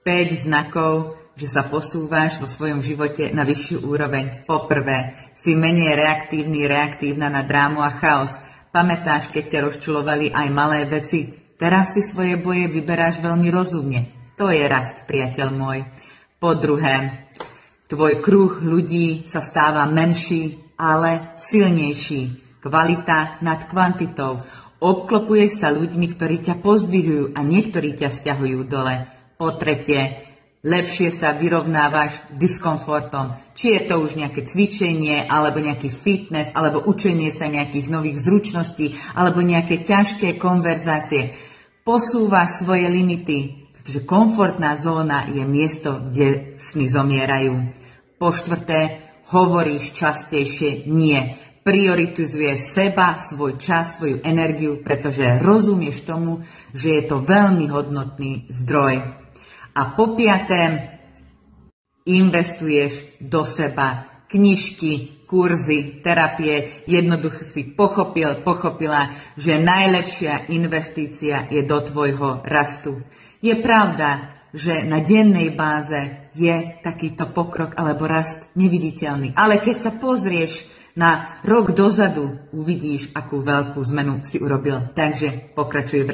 5 znakov, že sa posúvaš vo svojom živote na vyššiu úroveň. Poprvé, si menej reaktívna na drámu a chaos. Pamätáš, keď ťa rozčulovali aj malé veci? Teraz si svoje boje vyberáš veľmi rozumne. To je rast, priateľ môj. Po druhé, tvoj kruh ľudí sa stáva menší, ale silnejší. Kvalita nad kvantitou. Obklopuješ sa ľuďmi, ktorí ťa pozdvihujú a niektorí ťa sťahujú dole. Po tretie, lepšie sa vyrovnávaš diskomfortom. Či je to už nejaké cvičenie, alebo nejaký fitness, alebo učenie sa nejakých nových zručností, alebo nejaké ťažké konverzácie. Posúvaš svoje limity, pretože komfortná zóna je miesto, kde sny zomierajú. Po štvrté, hovoríš častejšie nie. Prioritizuje seba, svoj čas, svoju energiu, pretože rozumieš tomu, že je to veľmi hodnotný zdroj. A po piaté, investuješ do seba. Knižky, kurzy, terapie, jednoducho si pochopila, že najlepšia investícia je do tvojho rastu. Je pravda, že na dennej báze je takýto pokrok alebo rast neviditeľný. Ale keď sa pozrieš na rok dozadu, uvidíš, akú veľkú zmenu si urobil. Takže pokračuj v